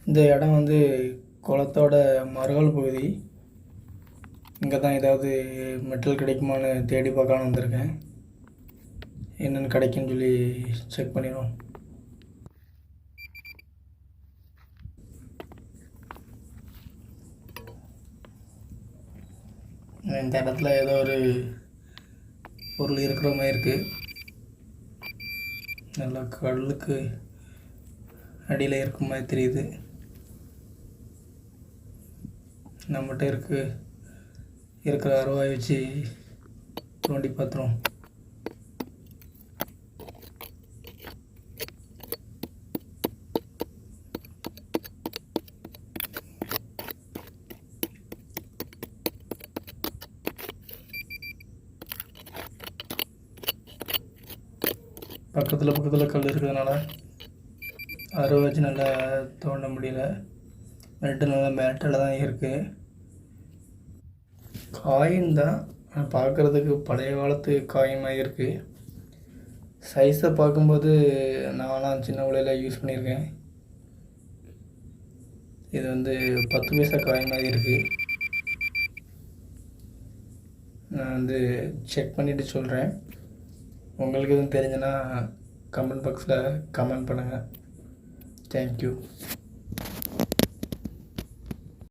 இந்த இடம் வந்து குளத்தோட மறுகால் பகுதி. இங்கே தான் ஏதாவது மெட்டல் கிடைக்குமான்னு தேடி பார்க்கலான்னு வந்திருக்கேன். என்னென்னு கிடைக்குன்னு சொல்லி செக் பண்ணிடுவோம். இந்த இடத்துல ஏதோ ஒரு பொருள் இருக்கிற மாதிரி இருக்குது. நல்லா கடலுக்கு அடியில் இருக்கிற மாதிரி தெரியுது. நம்மகிட்ட இருக்கிற அருவாய் வச்சு தோண்டி பார்த்துருவோம். பக்கத்தில் கல் இருக்கிறதுனால அருவா வச்சு நல்லா தோண்ட முடியல. மெல்ட்டு நல்லா மேட்டில் தான் இருக்குது. காயின் தான் பார்க்குறதுக்கு பழைய காலத்து காயின் மாதிரி இருக்குது. சைஸை பார்க்கும்போது நான்லாம் சின்ன பிள்ளையில யூஸ் பண்ணியிருக்கேன். இது வந்து 10 பைசா காயின் மாதிரி இருக்குது. நான் வந்து செக் பண்ணிவிட்டு சொல்கிறேன். உங்களுக்கு எதுவும் தெரிஞ்சுன்னா கமெண்ட் பாக்ஸில் கமெண்ட் பண்ணுங்கள். தேங்க்யூ.